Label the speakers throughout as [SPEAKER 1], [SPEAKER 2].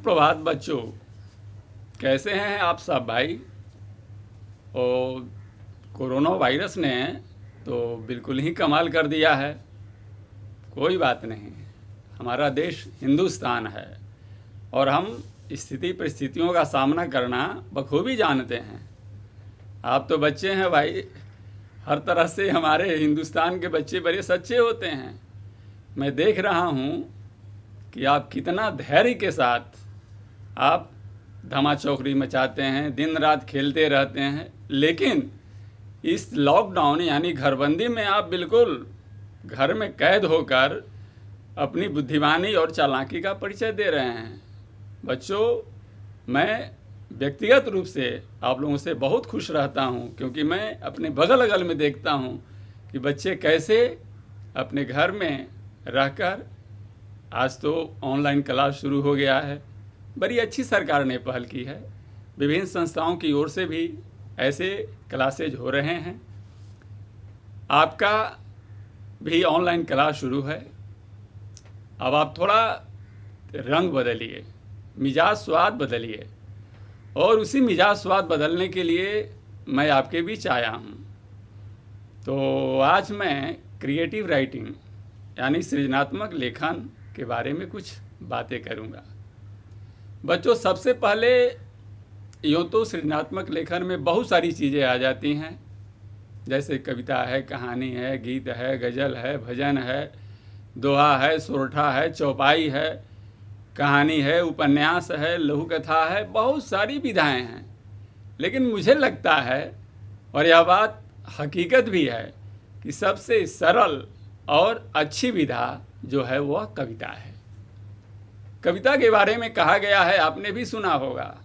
[SPEAKER 1] सुप्रभात बच्चों, कैसे हैं आप सब भाई। और कोरोना वायरस ने तो बिल्कुल ही कमाल कर दिया है। कोई बात नहीं, हमारा देश हिंदुस्तान है और हम स्थिति परिस्थितियों का सामना करना बखूबी जानते हैं। आप तो बच्चे हैं भाई, हर तरह से हमारे हिंदुस्तान के बच्चे बड़े सच्चे होते हैं। मैं देख रहा हूँ कि आप कितना धैर्य के साथ आप धमाचौकड़ी मचाते हैं, दिन रात खेलते रहते हैं, लेकिन इस लॉकडाउन यानी घरबंदी में आप बिल्कुल घर में कैद होकर अपनी बुद्धिमानी और चालाकी का परिचय दे रहे हैं। बच्चों, मैं व्यक्तिगत रूप से आप लोगों से बहुत खुश रहता हूं, क्योंकि मैं अपने बगल अगल में देखता हूं कि बच्चे कैसे अपने घर में रहकर, आज तो ऑनलाइन क्लास शुरू हो गया है। बड़ी अच्छी सरकार ने पहल की है, विभिन्न संस्थाओं की ओर से भी ऐसे क्लासेज हो रहे हैं। आपका भी ऑनलाइन क्लास शुरू है। अब आप थोड़ा रंग बदलिए, मिजाज स्वाद बदलिए, और उसी मिजाज स्वाद बदलने के लिए मैं आपके बीच आया हूँ। तो आज मैं क्रिएटिव राइटिंग यानी सृजनात्मक लेखन के बारे में कुछ बातें करूँगा। बच्चों, सबसे पहले यूँ तो सृजनात्मक लेखन में बहुत सारी चीज़ें आ जाती हैं, जैसे कविता है, कहानी है, गीत है, गज़ल है, भजन है, दोहा है, सोरठा है, चौपाई है, कहानी है, उपन्यास है, लघु कथा है, बहुत सारी विधाएं हैं। लेकिन मुझे लगता है, और यह बात हकीकत भी है, कि सबसे सरल और अच्छी विधा जो है वह कविता है। कविता के बारे में कहा गया है, आपने भी सुना होगा,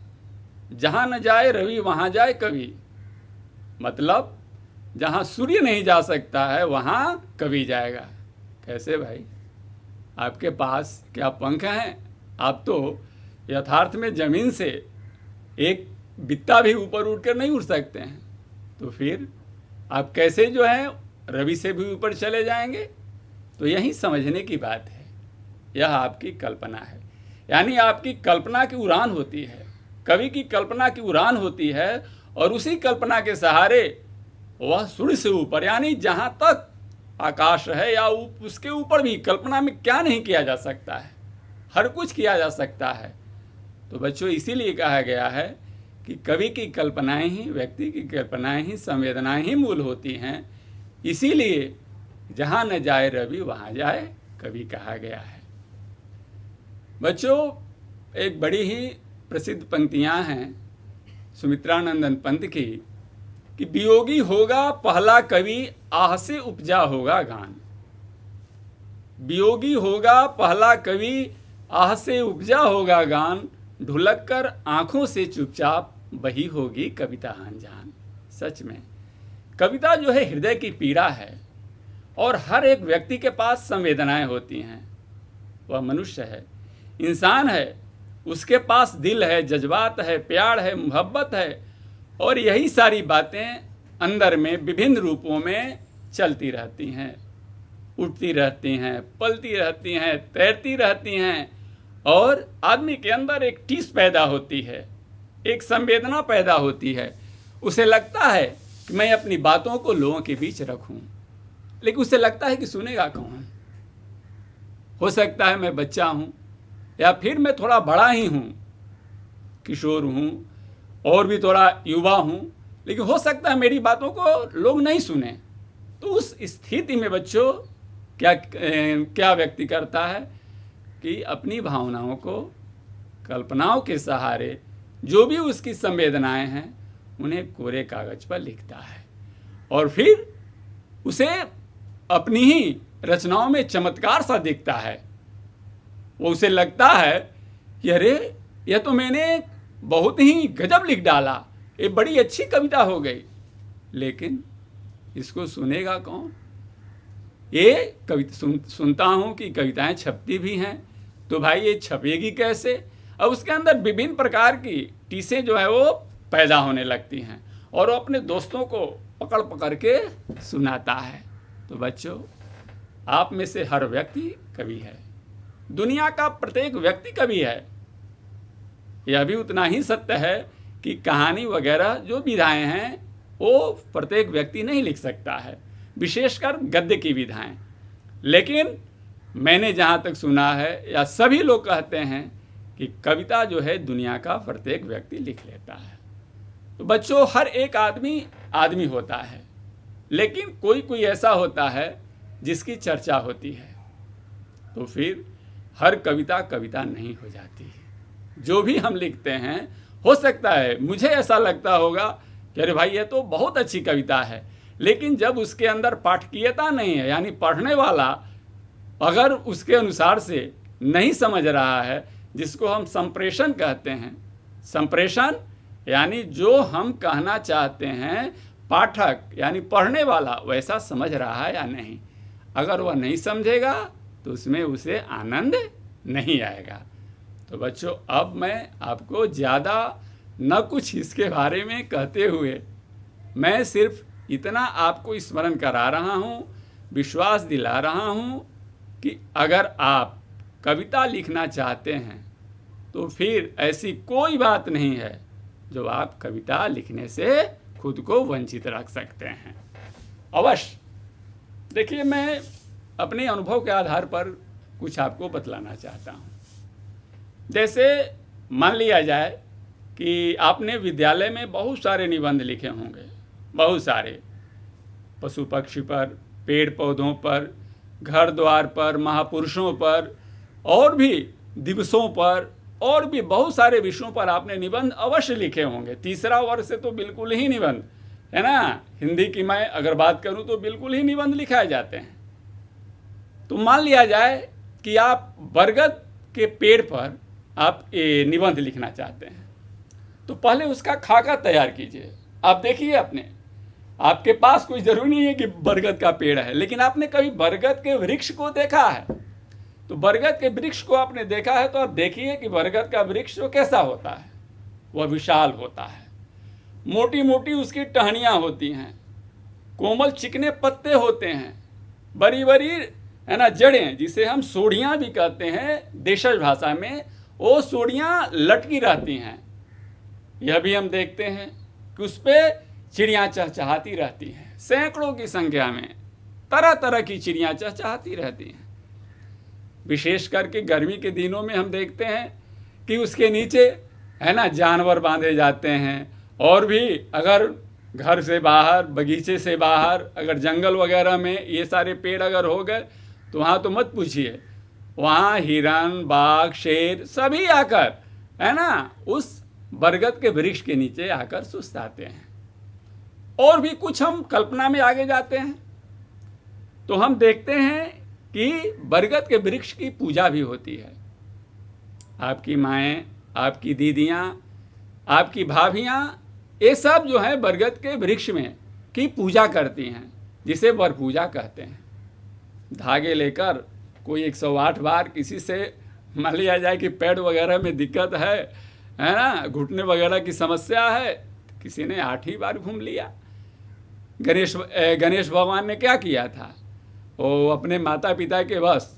[SPEAKER 1] जहाँ न जाए रवि वहाँ जाए कवि। मतलब जहाँ सूर्य नहीं जा सकता है वहाँ कवि जाएगा। कैसे भाई, आपके पास क्या पंख हैं? आप तो यथार्थ में ज़मीन से एक बित्ता भी ऊपर उठकर नहीं उड़ सकते हैं, तो फिर आप कैसे जो है रवि से भी ऊपर चले जाएंगे? तो यही समझने की बात है। यह आपकी कल्पना है, यानी आपकी कल्पना की उड़ान होती है, कवि की कल्पना की उड़ान होती है, और उसी कल्पना के सहारे वह सूर्य से ऊपर, यानी जहाँ तक आकाश है या उसके ऊपर भी कल्पना में क्या नहीं किया जा सकता है, हर कुछ किया जा सकता है। तो बच्चों, इसीलिए कहा गया है कि कवि की कल्पनाएं ही, व्यक्ति की कल्पनाएं ही, संवेदनाएं ही मूल होती हैं। इसीलिए जहाँ न जाए रवि वहाँ जाए कवि कहा गया है। बच्चों, एक बड़ी ही प्रसिद्ध पंक्तियाँ हैं सुमित्रानंदन पंत की, कि वियोगी होगा पहला कवि, आह से उपजा होगा गान। वियोगी होगा पहला कवि, आह से उपजा होगा गान, ढुलक कर आँखों से चुपचाप बही होगी कविता अनजान। सच में कविता जो है हृदय की पीड़ा है, और हर एक व्यक्ति के पास संवेदनाएं होती हैं। वह मनुष्य है, इंसान है, उसके पास दिल है, जज्बात है, प्यार है, मोहब्बत है, और यही सारी बातें अंदर में विभिन्न रूपों में चलती रहती हैं, उठती रहती हैं, पलती रहती हैं, तैरती रहती हैं, और आदमी के अंदर एक टीस पैदा होती है, एक संवेदना पैदा होती है। उसे लगता है कि मैं अपनी बातों को लोगों के बीच रखूं, लेकिन उसे लगता है कि सुनेगा कौन। हो सकता है मैं बच्चा हूँ, या फिर मैं थोड़ा बड़ा ही हूँ, किशोर हूँ, और भी थोड़ा युवा हूँ, लेकिन हो सकता है मेरी बातों को लोग नहीं सुने। तो उस स्थिति में बच्चों क्या व्यक्ति करता है कि अपनी भावनाओं को, कल्पनाओं के सहारे जो भी उसकी संवेदनाएं हैं उन्हें कोरे कागज पर लिखता है, और फिर उसे अपनी ही रचनाओं में चमत्कार सा दिखता है। वो उसे लगता है कि अरे, यह तो मैंने बहुत ही गजब लिख डाला, ये बड़ी अच्छी कविता हो गई। लेकिन इसको सुनेगा कौन? ये कविता सुनता हूँ कि कविताएं छपती भी हैं, तो भाई ये छपेगी कैसे? अब उसके अंदर विभिन्न प्रकार की टीसें जो है वो पैदा होने लगती हैं, और वो अपने दोस्तों को पकड़ पकड़ के सुनाता है। तो बच्चों, आप में से हर व्यक्ति कवि है, दुनिया का प्रत्येक व्यक्ति कवि है। यह भी उतना ही सत्य है कि कहानी वगैरह जो विधाएं हैं वो प्रत्येक व्यक्ति नहीं लिख सकता है, विशेषकर गद्य की विधाएं। लेकिन मैंने जहाँ तक सुना है या सभी लोग कहते हैं कि कविता जो है दुनिया का प्रत्येक व्यक्ति लिख लेता है। तो बच्चों, हर एक आदमी होता है, लेकिन कोई कोई ऐसा होता है जिसकी चर्चा होती है, तो फिर हर कविता नहीं हो जाती है। जो भी हम लिखते हैं, हो सकता है मुझे ऐसा लगता होगा कि अरे भाई ये तो बहुत अच्छी कविता है, लेकिन जब उसके अंदर पाठकीयता नहीं है, यानी पढ़ने वाला अगर उसके अनुसार से नहीं समझ रहा है, जिसको हम संप्रेषण कहते हैं। संप्रेषण यानी जो हम कहना चाहते हैं पाठक यानी पढ़ने वाला वैसा समझ रहा है या नहीं। अगर वह नहीं समझेगा तो उसमें उसे आनंद नहीं आएगा। तो बच्चों, अब मैं आपको ज़्यादा न कुछ इसके बारे में कहते हुए मैं सिर्फ इतना आपको स्मरण करा रहा हूँ, विश्वास दिला रहा हूँ कि अगर आप कविता लिखना चाहते हैं तो फिर ऐसी कोई बात नहीं है जो आप कविता लिखने से खुद को वंचित रख सकते हैं। अवश्य देखिए, मैं अपने अनुभव के आधार पर कुछ आपको बतलाना चाहता हूँ। जैसे मान लिया जाए कि आपने विद्यालय में बहुत सारे निबंध लिखे होंगे, बहुत सारे, पशु पक्षी पर, पेड़ पौधों पर, घर द्वार पर, महापुरुषों पर, और भी दिवसों पर, और भी बहुत सारे विषयों पर आपने निबंध अवश्य लिखे होंगे। तीसरा वर्ग से तो बिल्कुल ही निबंध, है ना। हिंदी की मैं अगर बात करूं तो बिल्कुल ही निबंध लिखाए जाते हैं। तो मान लिया जाए कि आप बरगद के पेड़ पर आप निबंध लिखना चाहते हैं, तो पहले उसका खाका तैयार कीजिए। आप देखिए, आपके पास कोई ज़रूरी नहीं है कि बरगद का पेड़ है, लेकिन आपने कभी बरगद के वृक्ष को देखा है? तो बरगद के वृक्ष को आपने देखा है तो आप देखिए कि बरगद का वृक्ष वो कैसा होता है। वह विशाल होता है, मोटी मोटी उसकी टहनियाँ होती हैं, कोमल चिकने पत्ते होते हैं, बड़ी बड़ी, है ना, जड़ें, जिसे हम सोढ़ियाँ भी कहते हैं देशज भाषा में, वो सोढ़ियाँ लटकी रहती हैं। यह भी हम देखते हैं कि उस पर चिड़ियाँ चहचहाती रहती हैं, सैकड़ों की संख्या में तरह तरह की चिड़ियाँ चहचहाती रहती हैं। विशेष करके गर्मी के दिनों में हम देखते हैं कि उसके नीचे, है ना, जानवर बांधे जाते हैं। और भी अगर घर से बाहर, बगीचे से बाहर, अगर जंगल वगैरह में ये सारे पेड़ अगर हो गए तो वहाँ तो मत पूछिए, वहाँ हिरन, बाघ, शेर सभी आकर, है ना, उस बरगद के वृक्ष के नीचे आकर सुस्ताते हैं। और भी कुछ हम कल्पना में आगे जाते हैं तो हम देखते हैं कि बरगद के वृक्ष की पूजा भी होती है। आपकी माएँ, आपकी दीदियाँ, आपकी भाभियाँ, ये सब जो है बरगद के वृक्ष में की पूजा करती हैं, जिसे वर पूजा कहते हैं। धागे लेकर कोई 108 बार किसी से, मान लिया जाए कि पैर वगैरह में दिक्कत है ना, घुटने वगैरह की समस्या है, किसी ने 8 ही बार घूम लिया। गणेश भगवान ने क्या किया था, वो अपने माता पिता के बस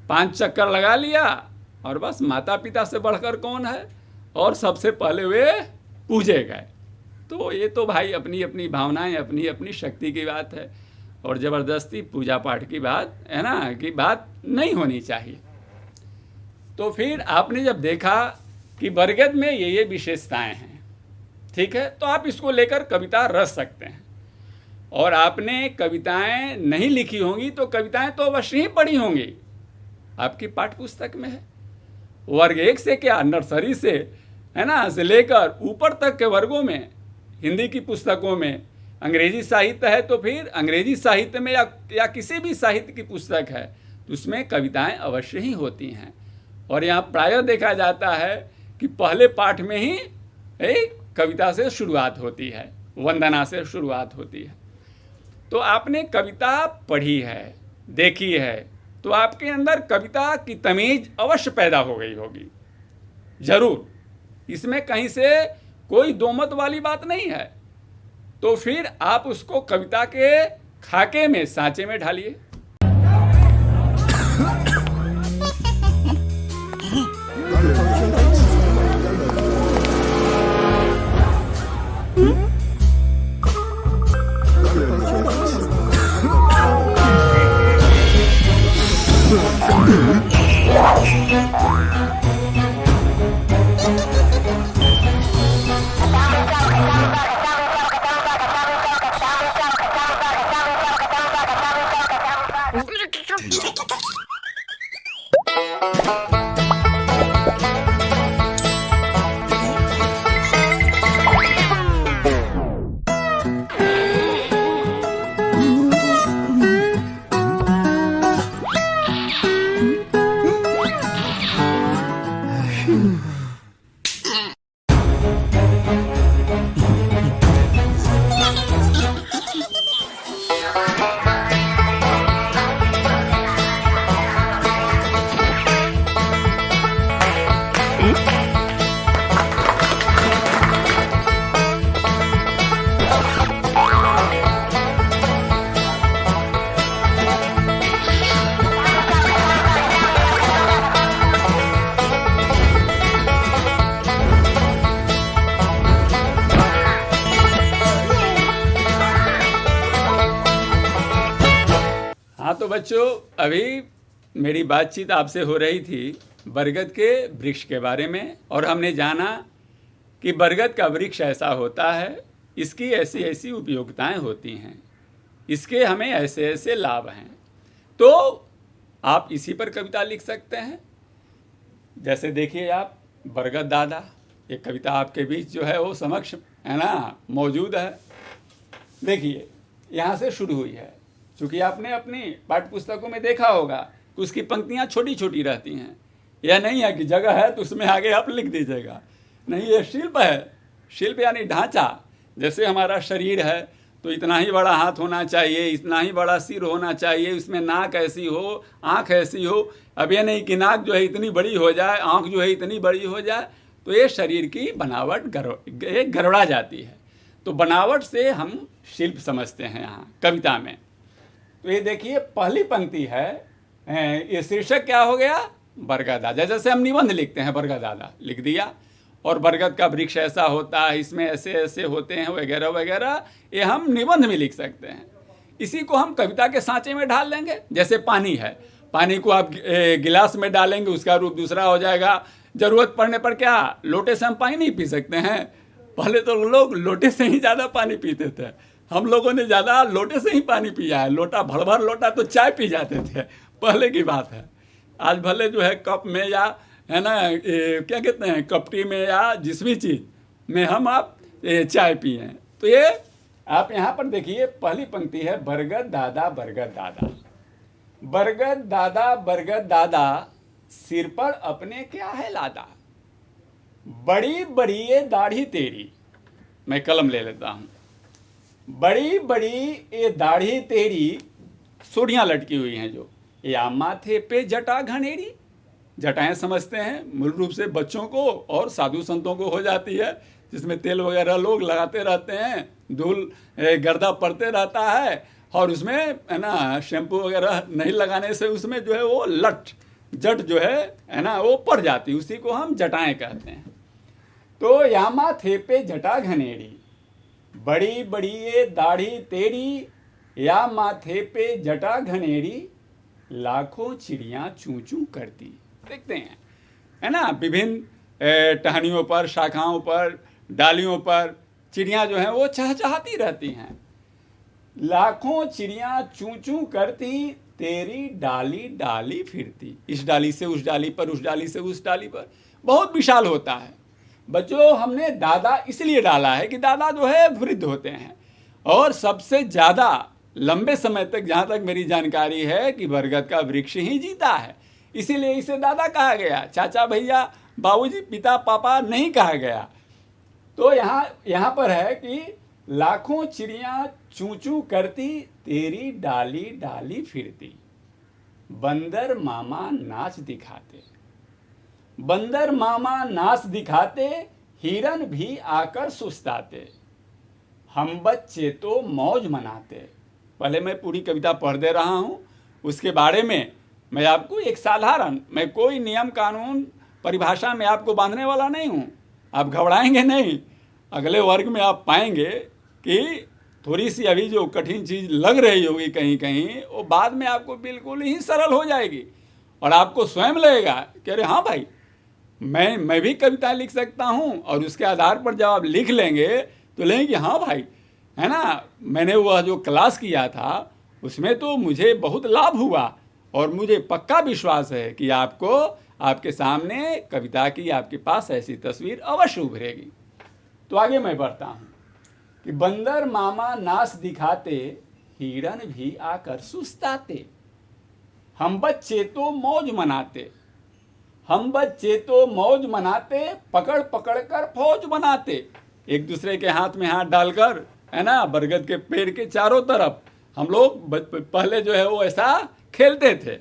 [SPEAKER 1] 5 चक्कर लगा लिया और बस माता पिता से बढ़कर कौन है, और सबसे पहले वे पूजे गए। तो ये तो भाई अपनी अपनी भावनाएं, अपनी अपनी शक्ति की बात है, और ज़बरदस्ती पूजा पाठ की बात, है ना, की बात नहीं होनी चाहिए। तो फिर आपने जब देखा कि बरगद में ये विशेषताएं हैं, ठीक है, तो आप इसको लेकर कविता रच सकते हैं। और आपने कविताएं नहीं लिखी होंगी तो कविताएं तो अवश्य ही पढ़ी होंगी, आपकी पाठ्य पुस्तक में है। वर्ग 1 से क्या, नर्सरी से, है ना, से लेकर ऊपर तक के वर्गों में, हिंदी की पुस्तकों में, अंग्रेजी साहित्य है तो फिर अंग्रेजी साहित्य में या किसी भी साहित्य की पुस्तक है तो उसमें कविताएं अवश्य ही होती हैं। और यहाँ प्रायः देखा जाता है कि पहले पाठ में ही एक कविता से शुरुआत होती है, वंदना से शुरुआत होती है। तो आपने कविता पढ़ी है, देखी है, तो आपके अंदर कविता की तमीज अवश्य पैदा हो गई होगी, जरूर, इसमें कहीं से कोई दोमत वाली बात नहीं है। तो फिर आप उसको कविता के खाके में, सांचे में ढालिए। हाँ तो बच्चों, अभी मेरी बातचीत आपसे हो रही थी बरगद के वृक्ष के बारे में, और हमने जाना कि बरगद का वृक्ष ऐसा होता है, इसकी ऐसी ऐसी उपयोगिताएं होती हैं, इसके हमें ऐसे ऐसे लाभ हैं। तो आप इसी पर कविता लिख सकते हैं। जैसे देखिए आप, बरगद दादा, एक कविता आपके बीच जो है वो समक्ष है ना मौजूद है। देखिए यहाँ से शुरू हुई है, चूँकि आपने अपनी पाठ्य पुस्तकों में देखा होगा कि उसकी पंक्तियाँ छोटी छोटी रहती हैं। यह नहीं है कि जगह है तो उसमें आगे आप लिख दीजिएगा, नहीं, ये शिल्प है। शिल्प यानी ढांचा। जैसे हमारा शरीर है तो इतना ही बड़ा हाथ होना चाहिए, इतना ही बड़ा सिर होना चाहिए, उसमें नाक ऐसी हो, आँख ऐसी हो। अब ये नहीं कि नाक जो है इतनी बड़ी हो जाए, आँख जो है इतनी बड़ी हो जाए, तो ये शरीर की बनावट गड़बड़ा जाती है। तो बनावट से हम शिल्प समझते हैं यहाँ कविता में। तो ये देखिए पहली पंक्ति है, ये शीर्षक क्या हो गया, बरगद दादा। जैसे हम निबंध लिखते हैं, बरगद दादा लिख दिया, और बरगद का वृक्ष ऐसा होता है, इसमें ऐसे ऐसे होते हैं वगैरह वगैरह, ये हम निबंध में लिख सकते हैं। इसी को हम कविता के सांचे में डाल देंगे। जैसे पानी है, पानी को आप गिलास में डालेंगे, उसका रूप दूसरा हो जाएगा। ज़रूरत पड़ने पर क्या लोटे से हम पानी नहीं पी सकते हैं? पहले तो लोग लोटे से ही ज़्यादा पानी पीते थे। हम लोगों ने ज़्यादा लोटे से ही पानी पिया है। लोटा भर भर लोटा तो चाय पी जाते थे, पहले की बात है। आज भले जो है कप में या है ना क्या कहते हैं कपटी में या जिस भी चीज़ में हम आप चाय पिए। तो ये आप यहाँ पर देखिए पहली पंक्ति है, बरगद दादा बरगद दादा। बरगद दादा बरगद दादा, सिर पर अपने क्या है लादा। बड़ी बड़ी ये दाढ़ी तेरी, मैं कलम ले लेता हूँ। बड़ी बड़ी ये दाढ़ी तेरी, सोढ़ियाँ लटकी हुई हैं जो, या माथे पे जटा घनेरी। जटाएं समझते हैं मूल रूप से बच्चों को और साधु संतों को हो जाती है, जिसमें तेल वगैरह लोग लगाते रहते हैं, धूल गर्दा पड़ते रहता है, और उसमें है ना शैम्पू वगैरह नहीं लगाने से उसमें जो है वो जट जो है ना वो पड़ जाती है। उसी को हम जटाएं कहते हैं। तो या माथे पे जटा घनेरी, बड़ी बड़ी ये दाढ़ी तेरी, या माथे पे जटा घनेरी, लाखों चिड़ियाँ चूं चूं करती। देखते हैं है ना, विभिन्न टहनियों पर, शाखाओं पर, डालियों पर चिड़ियाँ जो हैं वो चहचहाती रहती हैं। लाखों चिड़ियाँ चूं चूं करती, तेरी डाली डाली फिरती। इस डाली से उस डाली पर, उस डाली से उस डाली पर, बहुत विशाल होता है। बच्चों हमने दादा इसलिए डाला है कि दादा जो है वृद्ध होते हैं, और सबसे ज़्यादा लंबे समय तक, जहाँ तक मेरी जानकारी है, कि बरगद का वृक्ष ही जीता है, इसीलिए इसे दादा कहा गया। चाचा भैया बाबूजी पिता पापा नहीं कहा गया। तो यहाँ पर है कि लाखों चिड़ियाँ चूं चूं करती, तेरी डाली डाली फिरती। बंदर मामा नाच दिखाते, बंदर मामा नाच दिखाते, हिरन भी आकर सुस्ताते, हम बच्चे तो मौज मनाते। पहले मैं पूरी कविता पढ़ दे रहा हूँ, उसके बारे में मैं आपको एक साधारण, मैं कोई नियम कानून परिभाषा में आपको बांधने वाला नहीं हूँ। आप घबराएंगे नहीं। अगले वर्ग में आप पाएंगे कि थोड़ी सी अभी जो कठिन चीज़ लग रही होगी कहीं कहीं, वो बाद में आपको बिल्कुल ही सरल हो जाएगी। और आपको स्वयं लगेगा कि अरे हाँ भाई, मैं भी कविता लिख सकता हूँ, और उसके आधार पर जब आप लिख लेंगे तो लेंगे कि हाँ भाई, है ना, मैंने वह जो क्लास किया था उसमें तो मुझे बहुत लाभ हुआ, और मुझे पक्का विश्वास है कि आपको आपके सामने कविता की आपके पास ऐसी तस्वीर अवश्य उभरेगी। तो आगे मैं बढ़ता हूँ कि बंदर मामा नाच दिखाते, हिरन भी आकर सुस्ताते, हम बच्चे तो मौज मनाते, हम बच्चे तो मौज मनाते, पकड़ पकड़ कर फौज बनाते। एक दूसरे के हाथ में हाथ डालकर, है ना, बरगद के पेड़ के चारों तरफ हम लोग पहले जो है वो ऐसा खेलते थे।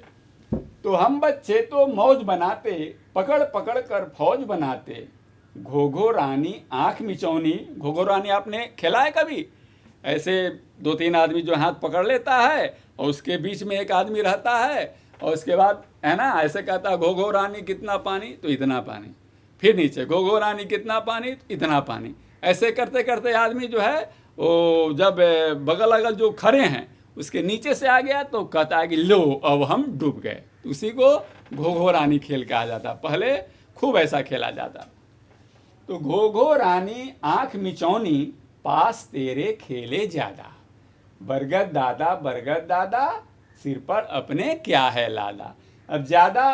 [SPEAKER 1] तो हम बच्चे तो मौज बनाते, पकड़ पकड़ कर फौज बनाते, घोघो रानी आंख मिचौनी। घोघो रानी आपने खेला है कभी? ऐसे 2-3 आदमी जो हाथ पकड़ लेता है और उसके बीच में एक आदमी रहता है, और उसके बाद, है ना, ऐसे कहता है घोघो रानी कितना पानी, तो इतना पानी, फिर नीचे घोघो रानी कितना पानी, तो इतना पानी। ऐसे करते करते आदमी जो है वो जब बगल अगल जो खड़े हैं उसके नीचे से आ गया तो कहता है कि लो अब हम डूब गए। तो उसी को घोघो रानी खेल कहा जाता। पहले खूब ऐसा खेला जाता। तो घोघो रानी आंख मिचौनी, पास तेरे खेले ज्यादा, बरगद दादा सिर पर अपने क्या है लादा। अब ज्यादा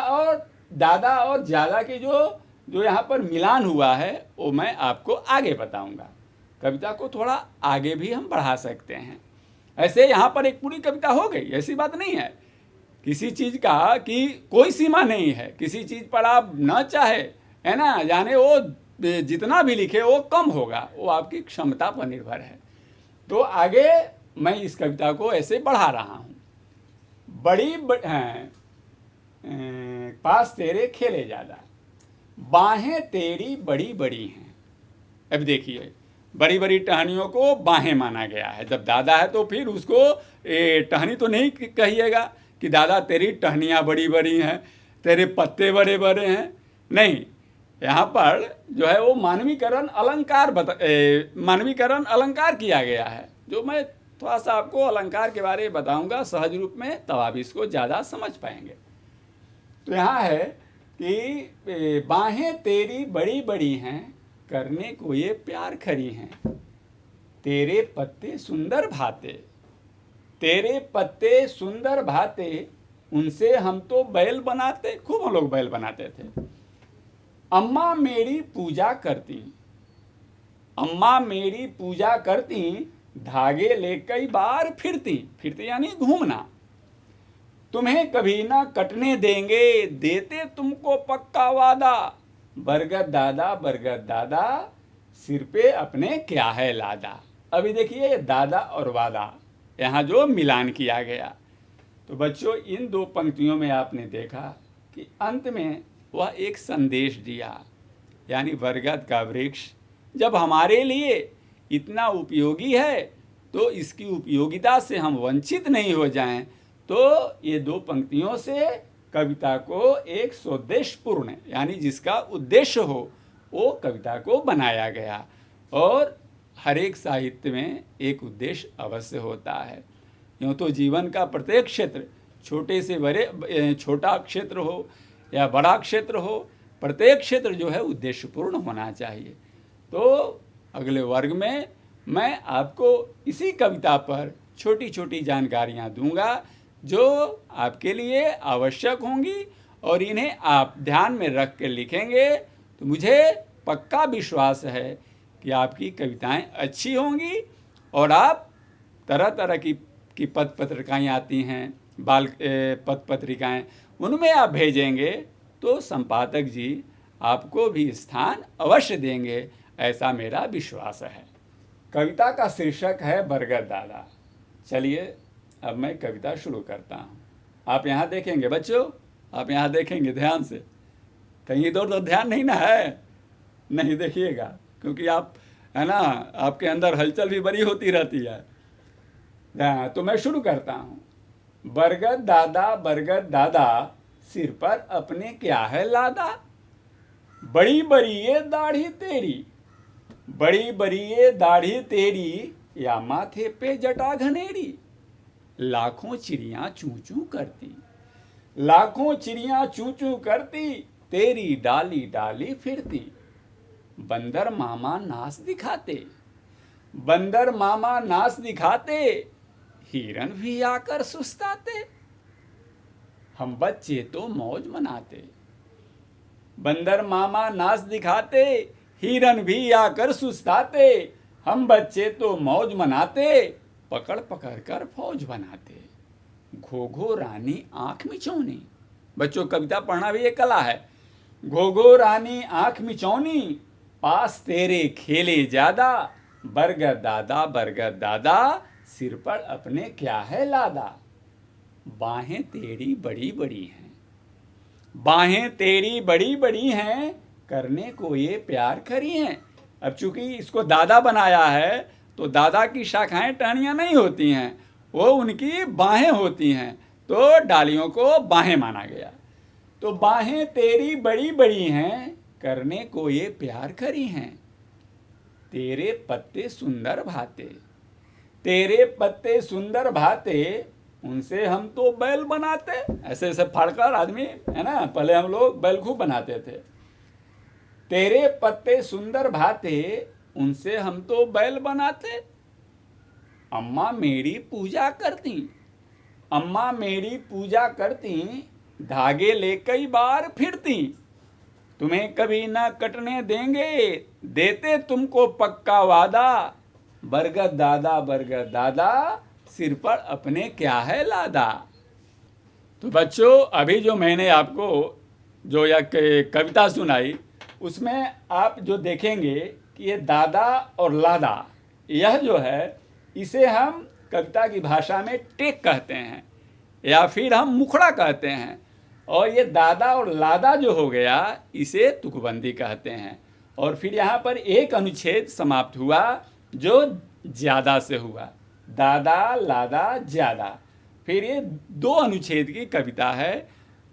[SPEAKER 1] और ज्यादा के जो यहाँ पर मिलान हुआ है वो मैं आपको आगे बताऊंगा। कविता को थोड़ा आगे भी हम बढ़ा सकते हैं। ऐसे यहाँ पर एक पूरी कविता हो गई, ऐसी बात नहीं है। किसी चीज़ का कि कोई सीमा नहीं है, किसी चीज़ पर आप न चाहे, है ना, जाने वो जितना भी लिखे वो कम होगा, वो आपकी क्षमता पर निर्भर है। तो आगे मैं इस कविता को ऐसे बढ़ा रहा हूँ। पास तेरे खेले ज़्यादा, बाहें तेरी बड़ी बड़ी हैं। अब देखिए, बड़ी बड़ी टहनियों को बाहें माना गया है। जब दादा है तो फिर उसको टहनी तो नहीं कहिएगा कि दादा तेरी टहनियाँ बड़ी बड़ी हैं, तेरे पत्ते बड़े बड़े हैं, नहीं। यहाँ पर जो है वो मानवीकरण अलंकार किया गया है, जो मैं थोड़ा सा आपको अलंकार के बारे में बताऊंगा सहज रूप में, तब आप इसको ज़्यादा समझ पाएंगे। तो यहाँ है कि बाहें तेरी बड़ी बड़ी हैं, करने को ये प्यार खरी हैं, तेरे पत्ते सुंदर भाते, तेरे पत्ते सुंदर भाते, उनसे हम तो बैल बनाते। खूब हम लोग बैल बनाते थे। अम्मा मेरी पूजा करती, अम्मा मेरी पूजा करती, धागे ले कई बार फिरती यानी घूमना, तुम्हें कभी ना कटने देंगे, देते तुमको पक्का वादा, बरगद दादा सिर पे अपने क्या है लादा। अभी देखिए दादा और वादा यहाँ जो मिलान किया गया। तो बच्चों, इन दो पंक्तियों में आपने देखा कि अंत में वह एक संदेश दिया, यानी बरगद का वृक्ष जब हमारे लिए इतना उपयोगी है तो इसकी उपयोगिता से हम वंचित नहीं हो जाएं। तो ये दो पंक्तियों से कविता को एक स्वोद्देश्यपूर्ण, यानी जिसका उद्देश्य हो, वो कविता को बनाया गया। और हर एक साहित्य में एक उद्देश्य अवश्य होता है। यूँ तो जीवन का प्रत्येक क्षेत्र, छोटे से बड़े, छोटा क्षेत्र हो या बड़ा क्षेत्र हो, प्रत्येक क्षेत्र जो है उद्देश्यपूर्ण होना चाहिए। तो अगले वर्ग में मैं आपको इसी कविता पर छोटी छोटी जानकारियाँ दूंगा जो आपके लिए आवश्यक होंगी, और इन्हें आप ध्यान में रख कर लिखेंगे तो मुझे पक्का विश्वास है कि आपकी कविताएं अच्छी होंगी, और आप तरह तरह की पत्र पत्रिकाएँ आती हैं, बाल पत्र पत्रिकाएँ, उनमें आप भेजेंगे तो संपादक जी आपको भी स्थान अवश्य देंगे, ऐसा मेरा विश्वास है। कविता का शीर्षक है बरगद दादा। चलिए अब मैं कविता शुरू करता हूँ। आप यहाँ देखेंगे बच्चों, आप यहाँ देखेंगे ध्यान से, कहीं इधर उधर ध्यान नहीं ना है, नहीं देखिएगा, क्योंकि आप, है ना, आपके अंदर हलचल भी बड़ी होती रहती है। तो मैं शुरू करता हूँ। बरगद दादा सिर पर अपने क्या है लादा, बड़ी बड़ी ये दाढ़ी तेरी, बड़ी बड़ी ये दाढ़ी तेरी, या माथे पे जटा घनेरी, लाखों चिड़ियाँ चूं चूं करती, लाखों चिड़िया चूं चूं करती, तेरी डाली डाली फिरती। बंदर मामा नाच दिखाते, बंदर मामा नाच दिखाते, हिरन भी आकर सुस्ताते। हम बच्चे तो मौज मनाते, बंदर मामा नाच दिखाते, हिरन भी आकर सुस्ताते। हम बच्चे तो मौज मनाते, पकड़ पकड़ कर फौज बनाते। घो घो रानी आंख मिचौनी, बच्चों कविता पढ़ना भी एक कला है। घो घो रानी आंख मिचौनी, पास तेरे खेले ज्यादा। बरगद दादा, सिर पर अपने क्या है लादा। बाहें तेरी बड़ी बड़ी हैं, बाहें तेरी बड़ी बड़ी हैं, करने को ये प्यार खरी हैं। अब चूंकि इसको दादा बनाया है, तो दादा की शाखाएं टहनियां नहीं होती हैं, वो उनकी बाहें होती हैं, तो डालियों को बाहें माना गया। तो बाहें तेरी बड़ी बड़ी हैं, करने को ये प्यार खरी हैं। तेरे पत्ते सुंदर भाते, तेरे पत्ते सुंदर भाते, उनसे हम तो बैल बनाते। ऐसे ऐसे फाड़कर आदमी, है ना, पहले हम लोग बैल खूब बनाते थे। तेरे पत्ते सुंदर भाते, उनसे हम तो बैल बनाते। अम्मा मेरी पूजा करती, अम्मा मेरी पूजा करती, धागे ले कई बार फिरती। तुम्हें कभी ना कटने देंगे, देते तुमको पक्का वादा। बरगद दादा, सिर पर अपने क्या है लादा। तो बच्चों, अभी जो मैंने आपको जो यह कविता सुनाई, उसमें आप जो देखेंगे कि ये दादा और लादा, यह जो है, इसे हम कविता की भाषा में टेक कहते हैं, या फिर हम मुखड़ा कहते हैं। और ये दादा और लादा जो हो गया, इसे तुकबंदी कहते हैं। और फिर यहाँ पर एक अनुच्छेद समाप्त हुआ जो ज्यादा से हुआ, दादा लादा ज्यादा। फिर ये 2 अनुच्छेद की कविता है।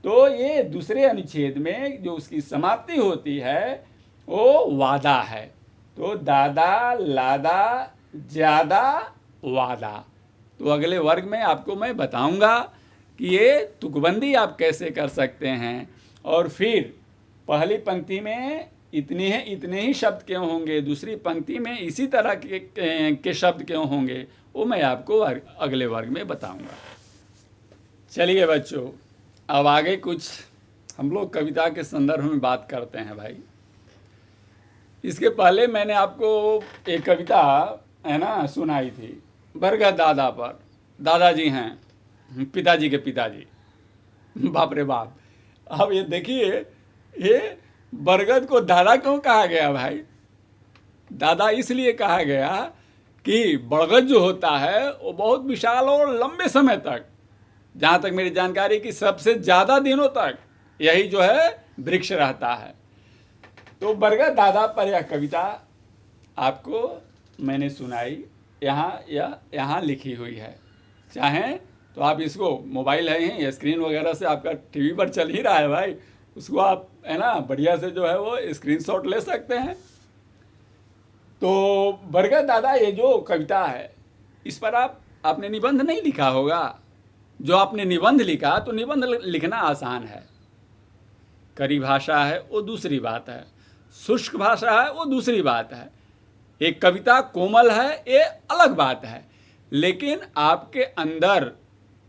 [SPEAKER 1] तो ये दूसरे अनुच्छेद में जो उसकी समाप्ति होती है, वो वादा है। तो दादा लादा ज्यादा वादा। तो अगले वर्ग में आपको मैं बताऊंगा कि ये तुकबंदी आप कैसे कर सकते हैं, और फिर पहली पंक्ति में इतने ही शब्द क्यों होंगे, दूसरी पंक्ति में इसी तरह के शब्द क्यों होंगे, वो मैं आपको अगले वर्ग में बताऊंगा। चलिए बच्चों, अब आगे कुछ हम लोग कविता के संदर्भ में बात करते हैं भाई। इसके पहले मैंने आपको एक कविता, है ना, सुनाई थी बरगद दादा पर। दादाजी हैं, पिताजी के पिताजी, बाप रे बाप। अब ये देखिए, ये बरगद को दादा क्यों कहा गया भाई? दादा इसलिए कहा गया कि बरगद जो होता है वो बहुत विशाल और लंबे समय तक, जहाँ तक मेरी जानकारी की सबसे ज़्यादा दिनों तक यही जो है वृक्ष रहता है। तो बरगद दादा पर यह कविता आपको मैंने सुनाई, यहाँ लिखी हुई है। चाहें तो आप इसको, मोबाइल है या स्क्रीन वगैरह से आपका टीवी पर चल ही रहा है भाई, उसको आप, है ना, बढ़िया से जो है वो स्क्रीनशॉट ले सकते हैं। तो बरगद दादा, ये जो कविता है, इस पर आपने निबंध नहीं लिखा होगा। जो आपने निबंध लिखा, तो निबंध लिखना आसान है। करी भाषा है वो दूसरी बात है, शुष्क भाषा है वो दूसरी बात है, एक कविता कोमल है ये अलग बात है। लेकिन आपके अंदर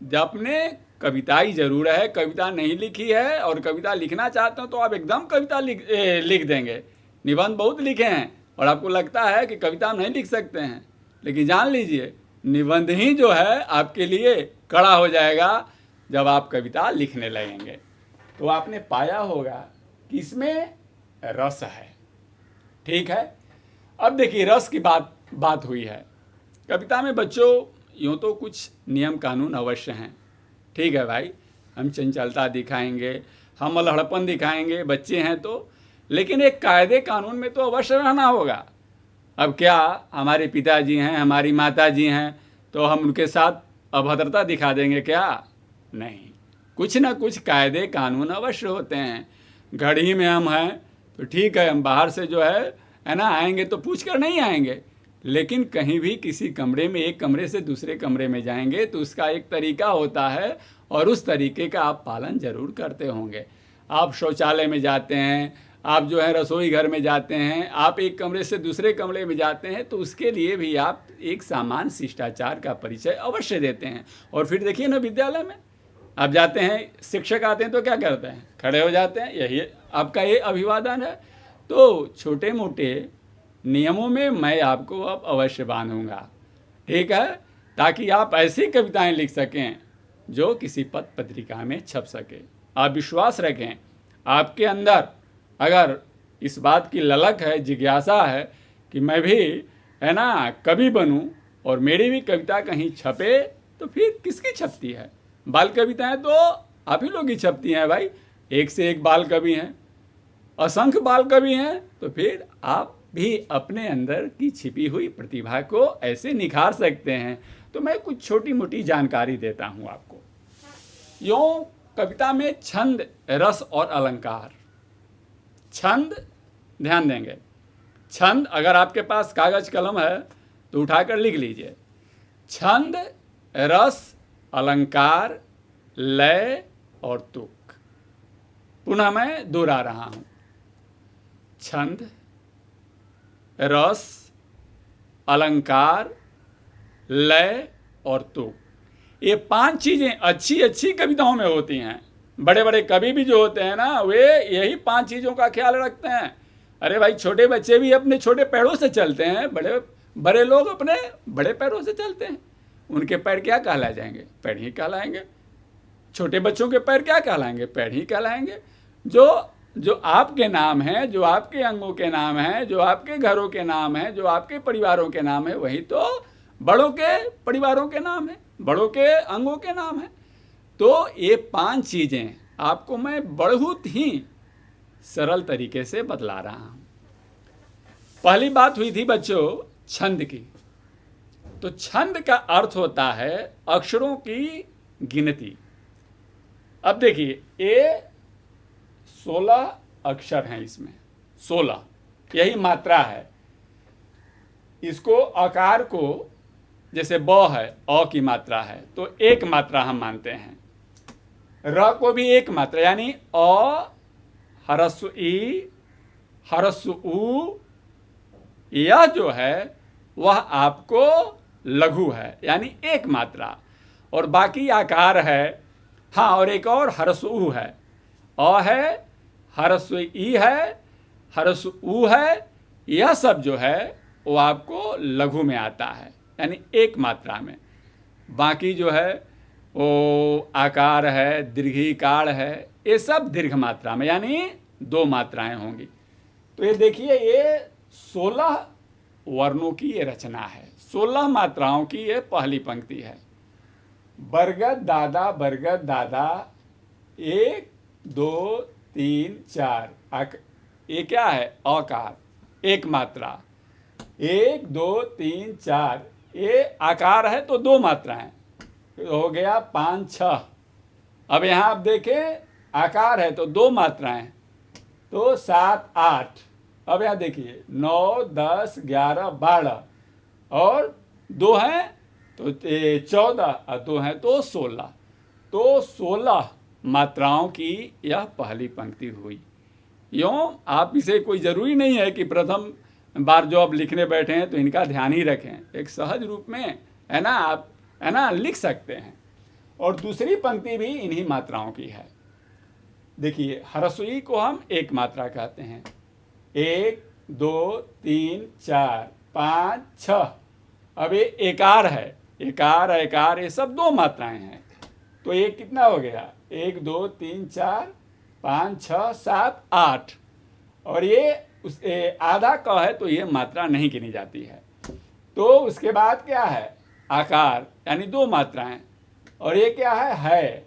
[SPEAKER 1] जब आपने कविताई जरूर है, कविता नहीं लिखी है और कविता लिखना चाहते हो, तो आप एकदम कविता लिख देंगे। निबंध बहुत लिखे हैं और आपको लगता है कि कविता नहीं लिख सकते हैं, लेकिन जान लीजिए निबंध ही जो है आपके लिए कड़ा हो जाएगा जब आप कविता लिखने लगेंगे। तो आपने पाया होगा कि इसमें रस है, ठीक है। अब देखिए, रस की बात हुई है कविता में बच्चों। यूँ तो कुछ नियम कानून अवश्य हैं, ठीक है भाई, हम चंचलता दिखाएंगे, हम अलहड़पन दिखाएंगे, बच्चे हैं तो, लेकिन एक कायदे कानून में तो अवश्य रहना होगा। अब क्या हमारे पिताजी हैं, हमारी माताजी हैं, तो हम उनके साथ अभद्रता दिखा देंगे क्या? नहीं, कुछ ना कुछ कायदे कानून अवश्य होते हैं। घड़ी में हम हैं तो ठीक है, हम बाहर से जो है ना, आएंगे तो पूछ कर नहीं आएंगे, लेकिन कहीं भी किसी कमरे में, एक कमरे से दूसरे कमरे में जाएंगे तो उसका एक तरीका होता है, और उस तरीके का आप पालन जरूर करते होंगे। आप शौचालय में जाते हैं, आप जो है रसोई घर में जाते हैं, आप एक कमरे से दूसरे कमरे में जाते हैं, तो उसके लिए भी आप एक सामान्य शिष्टाचार का परिचय अवश्य देते हैं। और फिर देखिए ना, विद्यालय में आप जाते हैं, शिक्षक आते हैं तो क्या करते हैं, खड़े हो जाते हैं, यही आपका ये अभिवादन है। तो छोटे मोटे नियमों में मैं आपको अब अवश्य बांधूंगा, ठीक है, ताकि आप ऐसी कविताएं लिख सकें जो किसी पत्र पत्रिका में छप सके। आप विश्वास रखें, आपके अंदर अगर इस बात की ललक है, जिज्ञासा है कि मैं भी है ना कवि बनूं और मेरी भी कविता कहीं छपे, तो फिर किसकी छपती है? बाल कविताएं तो आप ही लोग ही छपती हैं भाई, एक से एक बाल कवि हैं, असंख्य बाल कवि हैं। तो फिर आप भी अपने अंदर की छिपी हुई प्रतिभा को ऐसे निखार सकते हैं। तो मैं कुछ छोटी मोटी जानकारी देता हूं आपको। यूं कविता में छंद, रस और अलंकार। छंद, ध्यान देंगे, छंद अगर आपके पास कागज कलम है तो उठाकर लिख लीजिए। छंद, रस, अलंकार, लय और तुक। पुनः मैं दोहरा रहा हूं। छंद, रस, अलंकार, लय और तुक, ये 5 चीजें अच्छी अच्छी कविताओं में होती हैं। बड़े बड़े कवि भी जो होते हैं ना, वे यही 5 चीजों का ख्याल रखते हैं। अरे भाई, छोटे बच्चे भी अपने छोटे पैरों से चलते हैं, बड़े बड़े लोग अपने बड़े पैरों से चलते हैं। उनके पैर क्या कहला जाएंगे? पैर ही कहलाएंगे। छोटे बच्चों के पैर क्या कहलाएंगे? पैर ही कहलाएंगे। जो आपके नाम हैं, जो आपके अंगों के नाम हैं, जो आपके घरों के नाम हैं, जो आपके परिवारों के नाम है, वही तो बड़ों के परिवारों के नाम है, बड़ों के अंगों के नाम है। तो ये 5 चीजें आपको मैं बहुत ही सरल तरीके से बतला रहा हूं। पहली बात हुई थी बच्चों छंद की। तो छंद का अर्थ होता है अक्षरों की गिनती। अब देखिए, ये 16 अक्षर हैं, इसमें 16, यही मात्रा है। इसको आकार को, जैसे ब है, अ की मात्रा है, तो एक मात्रा हम मानते हैं। र को भी एक मात्रा, यानी अ, हरस्व ई, हरस्व उ, यह जो है वह आपको लघु है, यानी एक मात्रा, और बाकी आकार है। हाँ, और एक और हरस्व उ है, अ है, हरस्व ई है, हरस्व उ है, यह सब जो है वो आपको लघु में आता है, यानी एक मात्रा में। बाकी जो है वो आकार है, दीर्घिकार है, ये सब दीर्घ मात्रा में, यानी 2 मात्राएं होंगी। तो ये देखिए, ये 16 वर्णों की ये रचना है, 16 मात्राओं की ये पहली पंक्ति है। बरगद दादा, बरगद दादा, 1 2 3 4, ये क्या है? अकार, एक मात्रा। 1 2 3 4, ये आकार है तो 2 मात्राएं, हो गया 5 6। अब यहां आप देखें, आकार है तो 2 मात्राएं, तो 7 8। अब यहां देखिए 9 10 11 12, और 2 हैं तो 14, और 2 हैं तो 16। तो 16 मात्राओं की यह पहली पंक्ति हुई। यूँ आप इसे, कोई ज़रूरी नहीं है कि प्रथम बार जो आप लिखने बैठे हैं तो इनका ध्यान ही रखें, एक सहज रूप में है ना, आप है ना लिख सकते हैं। और दूसरी पंक्ति भी इन्हीं मात्राओं की है। देखिए, ह्रस्वी को हम एक मात्रा कहते हैं। 1 2 3 4 5 6। अब ये एकार है, एकार एकार ये सब 2 मात्राएं हैं, तो ये कितना हो गया? 1 2 3 4 5 6 7 8। और ये आधा क है तो ये मात्रा नहीं गिनी जाती है। तो उसके बाद क्या है? आकार, यानी 2 मात्राएं। और ये क्या है?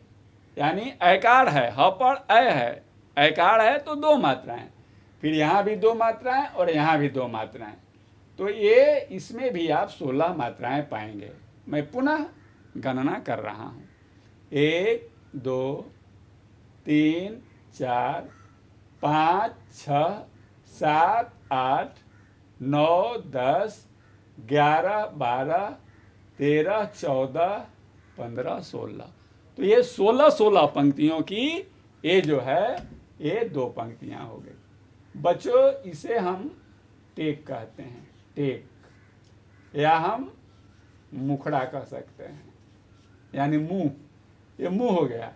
[SPEAKER 1] यानी ऐकार है, ह पर ऐ है, ऐकार है तो 2 मात्राएं। फिर यहाँ भी 2 मात्राएं और यहाँ भी 2 मात्राएं। तो ये इसमें भी आप 16 मात्राएं पाएंगे। मैं पुनः गणना कर रहा हूँ। 1 2 3 4 5 6 7 8 9 10 11 12 13 14 15 16। तो ये 16-16 पंक्तियों की ये जो है ये 2 पंक्तियां हो गई। बच्चों इसे हम टेक कहते हैं, टेक, या हम मुखड़ा कह सकते हैं, यानी मुंह। ये मुंह हो गया,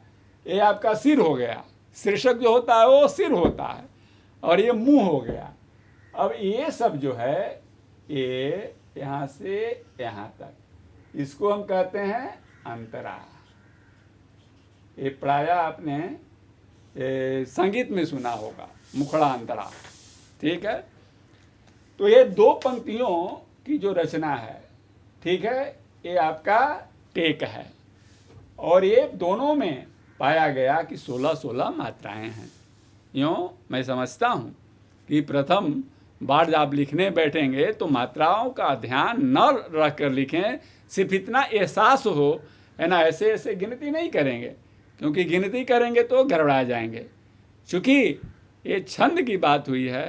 [SPEAKER 1] ये आपका सिर हो गया, शीर्षक जो होता है वो सिर होता है, और ये मुंह हो गया। अब ये सब जो है ये यहाँ से यहाँ तक, इसको हम कहते हैं अंतरा। ये प्राय आपने संगीत में सुना होगा, मुखड़ा अंतरा, ठीक है। तो ये 2 पंक्तियों की जो रचना है, ठीक है, ये आपका टेक है, और ये दोनों में पाया गया कि 16-16 मात्राएं हैं। यूँ मैं समझता हूँ कि प्रथम बार जब आप लिखने बैठेंगे तो मात्राओं का ध्यान न रख कर लिखें, सिर्फ इतना एहसास हो, है ना, ऐसे ऐसे गिनती नहीं करेंगे, क्योंकि गिनती करेंगे तो गड़बड़ा जाएंगे। चूँकि ये छंद की बात हुई है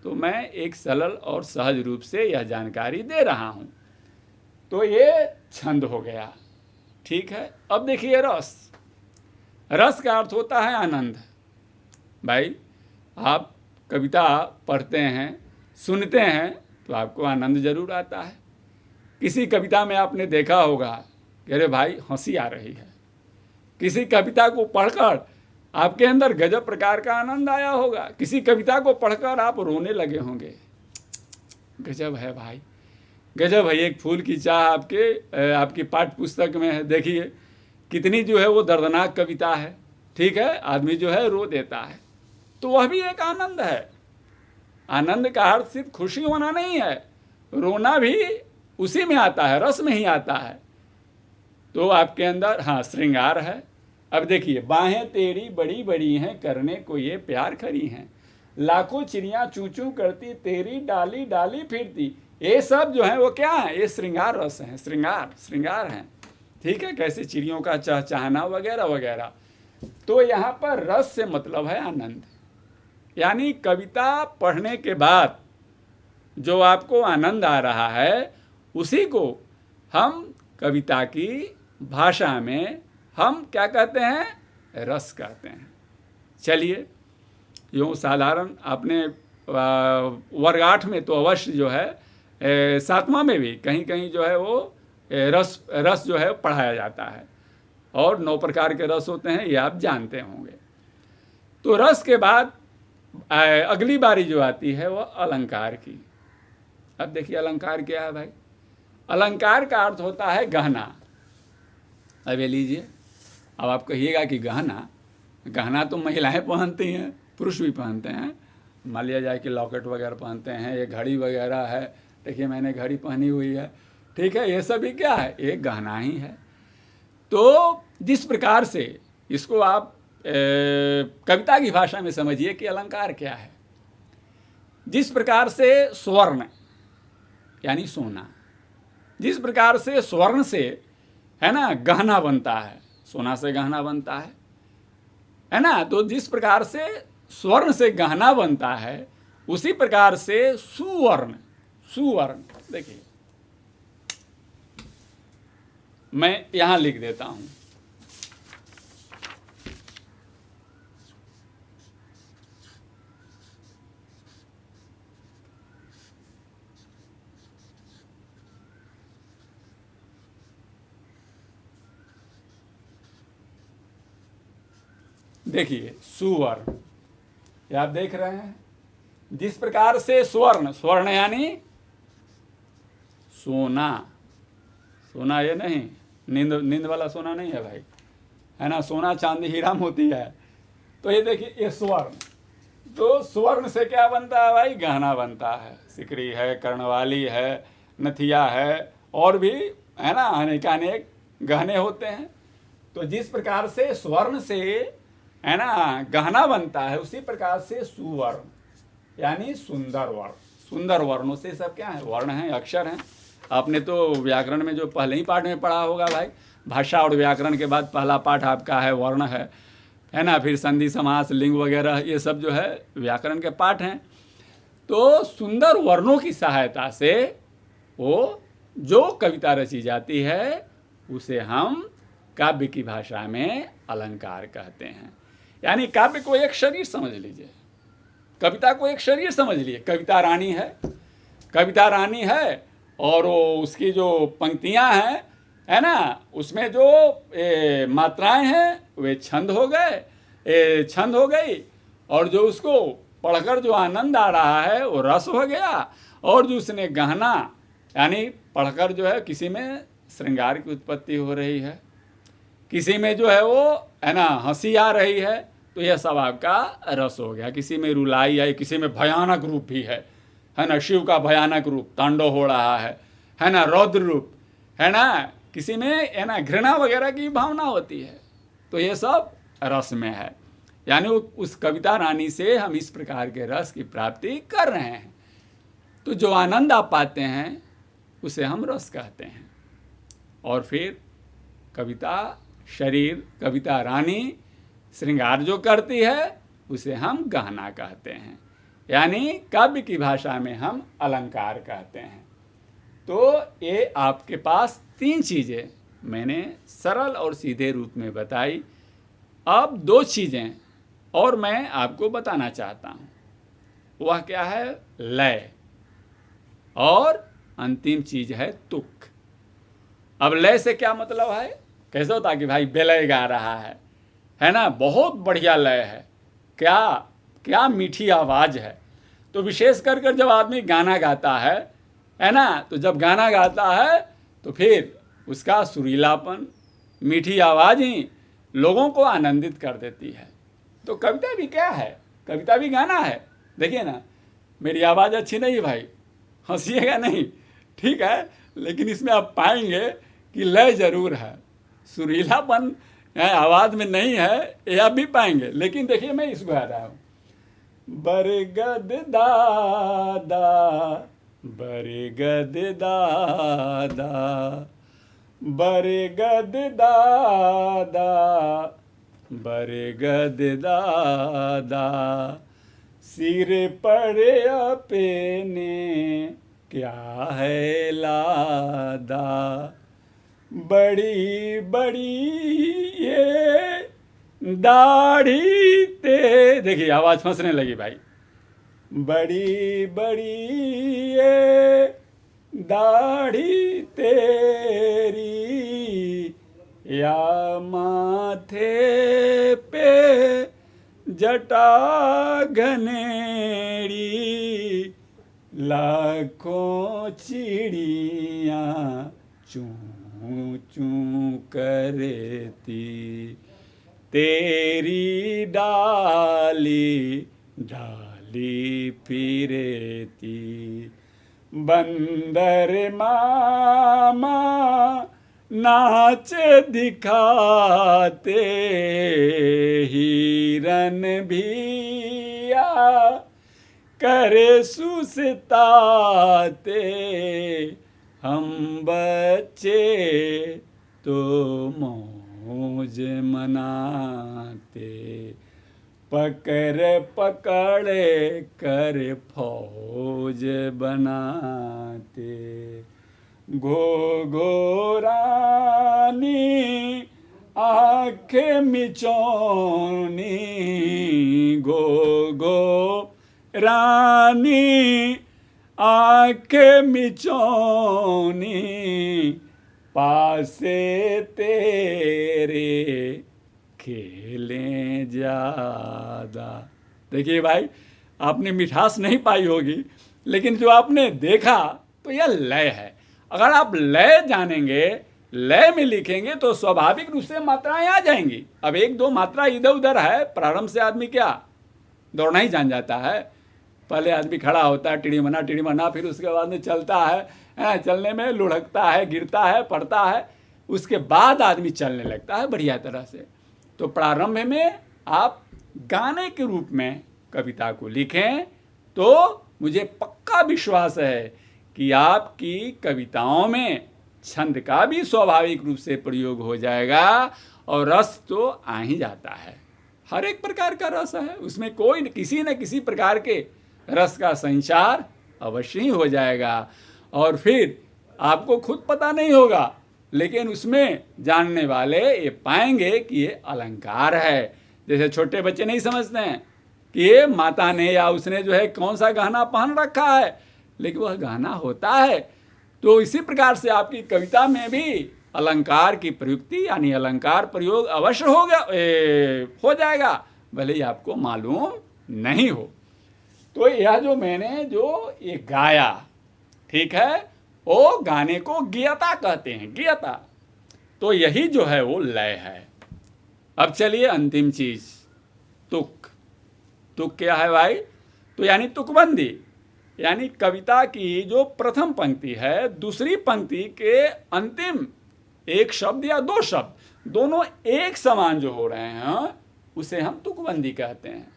[SPEAKER 1] तो मैं एक सरल और सहज रूप से यह जानकारी दे रहा हूँ। तो ये छंद हो गया, ठीक है। अब देखिए रस, रस का अर्थ होता है आनंद। भाई आप कविता पढ़ते हैं, सुनते हैं तो आपको आनंद जरूर आता है। किसी कविता में आपने देखा होगा कि अरे भाई हंसी आ रही है, किसी कविता को पढ़कर आपके अंदर गजब प्रकार का आनंद आया होगा, किसी कविता को पढ़कर आप रोने लगे होंगे। गजब है भाई, गजब है। एक फूल की चाह आपकी पाठ्य पुस्तक में है, देखिए कितनी जो है वो दर्दनाक कविता है, ठीक है, आदमी जो है रो देता है। तो वह भी एक आनंद है। आनंद का अर्थ सिर्फ खुशी होना नहीं है, रोना भी उसी में आता है, रस में ही आता है। तो आपके अंदर हाँ श्रृंगार है। अब देखिए, बाहें तेरी बड़ी बड़ी हैं, करने को ये प्यार खरी हैं, लाखों चिड़ियाँ चूं चूं करती, तेरी डाली डाली फिरती। ये सब जो है वो क्या है, ये श्रृंगार रस हैं, श्रृंगार हैं, ठीक है, कैसे चिड़ियों का चहचहाना वगैरह वगैरह। तो यहाँ पर रस से मतलब है आनंद, यानी कविता पढ़ने के बाद जो आपको आनंद आ रहा है उसी को हम कविता की भाषा में हम क्या कहते हैं, रस कहते हैं। चलिए, यूँ साधारण आपने वर्ग 8 में तो अवश्य जो है 7वां में भी कहीं कहीं जो है वो रस जो है पढ़ाया जाता है, और 9 प्रकार के रस होते हैं, ये आप जानते होंगे। तो रस के बाद अगली बारी जो आती है वो अलंकार की। अब देखिए अलंकार क्या है भाई। अलंकार का अर्थ होता है गहना। अब ये लीजिए, अब आप कहिएगा कि गहना तो महिलाएं पहनती हैं, पुरुष भी पहनते हैं। मान लिया जाए कि लॉकेट वगैरह पहनते हैं, ये घड़ी वगैरह है, देखिए मैंने घड़ी पहनी हुई है, ठीक है, ये सब भी क्या है, एक गहना ही है। तो जिस प्रकार से इसको आप कविता की भाषा में समझिए कि अलंकार क्या है। जिस प्रकार से स्वर्ण यानी सोना, जिस प्रकार से स्वर्ण से है ना गहना बनता है, सोना से गहना बनता है ना, तो जिस प्रकार से स्वर्ण से गहना बनता है उसी प्रकार से सुवर्ण देखिए मैं यहां लिख देता हूं। देखिए सुवर्ण, ये आप देख रहे हैं, जिस प्रकार से स्वर्ण यानी सोना ये नहीं नींद वाला सोना नहीं है भाई, है ना, सोना चांदी हीरा मोती है। तो ये देखिए ये स्वर्ण, तो स्वर्ण से क्या बनता है भाई, गहना बनता है, सिकड़ी है, कर्णवाली है, नथिया है, और भी है ना अनेकानेक गहने होते हैं। तो जिस प्रकार से स्वर्ण से है ना गहना बनता है उसी प्रकार से सुवर्ण यानी सुंदर वर्ण। सुंदर वर्णों से सब क्या है, वर्ण हैं, अक्षर हैं। आपने तो व्याकरण में जो पहले ही पाठ में पढ़ा होगा भाई, भाषा और व्याकरण के बाद पहला पाठ आपका है वर्ण है ना, फिर संधि समास लिंग वगैरह ये सब जो है व्याकरण के पाठ हैं। तो सुंदर वर्णों की सहायता से वो जो कविता रची जाती है उसे हम काव्य की भाषा में अलंकार कहते हैं। यानी काव्य को एक शरीर समझ लीजिए, कविता को एक शरीर समझ लीजिए। कविता रानी है, कविता रानी है, और वो उसकी जो पंक्तियां हैं, है ना, उसमें जो मात्राएं हैं वे छंद हो गए, छंद हो गई, और जो उसको पढ़कर जो आनंद आ रहा है वो रस हो गया, और जो उसने गहना यानी पढ़कर जो है किसी में श्रृंगार की उत्पत्ति हो रही है, किसी में जो है वो है ना हंसी आ रही है, तो यह सब आपका रस हो गया। किसी में रुलाई आई, किसी में भयानक रूप भी है ना, शिव का भयानक रूप तांडव हो रहा है ना, रौद्र रूप है ना, किसी में है ना घृणा वगैरह की भावना होती है, तो ये सब रस में है। यानी उस कविता रानी से हम इस प्रकार के रस की प्राप्ति कर रहे हैं। तो जो आनंद आप पाते हैं उसे हम रस कहते हैं। और फिर कविता शरीर, कविता रानी श्रृंगार जो करती है उसे हम गहना कहते हैं, यानी काव्य की भाषा में हम अलंकार कहते हैं। तो ये आपके पास 3 चीज़ें मैंने सरल और सीधे रूप में बताई। अब 2 चीज़ें और मैं आपको बताना चाहता हूँ, वह क्या है? लय, और अंतिम चीज है तुक। अब लय से क्या मतलब है? कैसे होता कि भाई बेलय गा रहा है ना, बहुत बढ़िया लय है, क्या क्या मीठी आवाज़ है। तो विशेष कर जब आदमी गाना गाता है ना, तो जब गाना गाता है तो फिर उसका सुरीलापन, मीठी आवाज़ ही लोगों को आनंदित कर देती है। तो कविता भी क्या है? कविता भी गाना है। देखिए ना, मेरी आवाज़ अच्छी नहीं भाई, हंसिएगा नहीं, ठीक है, लेकिन इसमें आप पाएंगे कि लय जरूर है, सुरीलापन आवाज़ में नहीं है, ये आप भी पाएंगे। लेकिन देखिए मैं इसको गा रहा हूँ, बरगद दादा, बरगद दादा, बरगद दादा, बरगद दादा, सिर पर अपने क्या है लादा, बड़ी बड़ी ये दाढ़ी ते, देखिए आवाज़ फंसने लगी भाई, बड़ी बड़ी ये दाढ़ी तेरी, या माथे पे जटा घनेरी, लाखों चिड़ियाँ चूं चूं करती, तेरी डाली डाली फिरती, बंदर मामा नाच दिखाते, हिरन भिया करे सुसताते, हम बच्चे तो मौज मनाते, पकड़ पकड़ कर फौज बनाते, घो घो रानी आँख मिचौनी, घो घो रानी आँख मिचौनी, पासे तेरे खेलें ज़्यादा। देखिए भाई, आपने मिठास नहीं पाई होगी, लेकिन जो आपने देखा तो यह लय है। अगर आप लय जानेंगे, लय में लिखेंगे तो स्वाभाविक रूप से मात्राएं आ जाएंगी। अब 1-2 मात्रा इधर उधर है, प्रारंभ से आदमी क्या दौड़ना ही जान जाता है। पहले आदमी खड़ा होता है टिड़ी मना, फिर उसके बाद में चलता है, चलने में लुढ़कता है, गिरता है, पड़ता है, उसके बाद आदमी चलने लगता है बढ़िया तरह से। तो प्रारंभ में आप गाने के रूप में कविता को लिखें तो मुझे पक्का विश्वास है कि आपकी कविताओं में छंद का भी स्वाभाविक रूप से प्रयोग हो जाएगा, और रस तो आ ही जाता है। हर एक प्रकार का रस है उसमें, कोई किसी न किसी प्रकार के रस का संचार अवश्य ही हो जाएगा, और फिर आपको खुद पता नहीं होगा लेकिन उसमें जानने वाले ये पाएंगे कि ये अलंकार है। जैसे छोटे बच्चे नहीं समझते हैं कि ये माता ने या उसने जो है कौन सा गहना पहन रखा है, लेकिन वह गहना होता है। तो इसी प्रकार से आपकी कविता में भी अलंकार की प्रयुक्ति यानी अलंकार प्रयोग अवश्य हो जाएगा, भले ही आपको मालूम नहीं हो। तो यह जो मैंने जो ये गाया, ठीक है, वो गाने को गियता कहते हैं, गियता। तो यही जो है वो लय है। अब चलिए अंतिम चीज, तुक। तुक क्या है भाई? तो यानी तुकबंदी, यानी कविता की जो प्रथम पंक्ति है दूसरी पंक्ति के अंतिम एक शब्द या दो शब्द दोनों एक समान जो हो रहे हैं उसे हम तुकबंदी कहते हैं।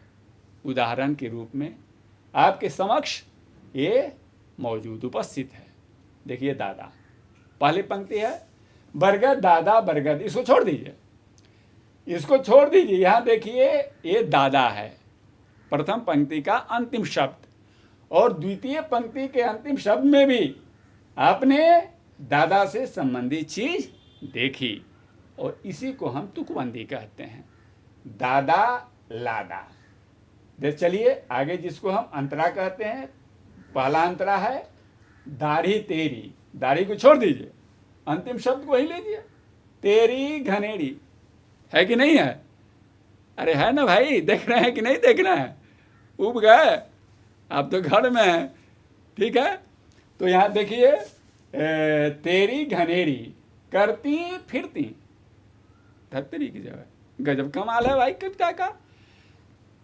[SPEAKER 1] उदाहरण के रूप में आपके समक्ष ये मौजूद उपस्थित है। देखिए दादा, पहली पंक्ति है बरगद दादा बरगद, इसको छोड़ दीजिए, इसको छोड़ दीजिए। यहां देखिए ये दादा है प्रथम पंक्ति का अंतिम शब्द, और द्वितीय पंक्ति के अंतिम शब्द में भी आपने दादा से संबंधित चीज देखी, और इसी को हम तुकबंदी कहते हैं, दादा लादा। चलिए आगे, जिसको हम अंतरा कहते हैं। पहला अंतरा है दाढ़ी तेरी, दाढ़ी को छोड़ दीजिए, अंतिम शब्द को ही लीजिए, तेरी घनेरी, है कि नहीं है? अरे है ना भाई, देख रहे हैं कि नहीं देख रहे हैं? उब गए आप तो घर में हैं, ठीक है। तो यहाँ देखिए तेरी घनेरी करती फिरती, धरतरी की जगह, गजब कमाल है भाई कविता का।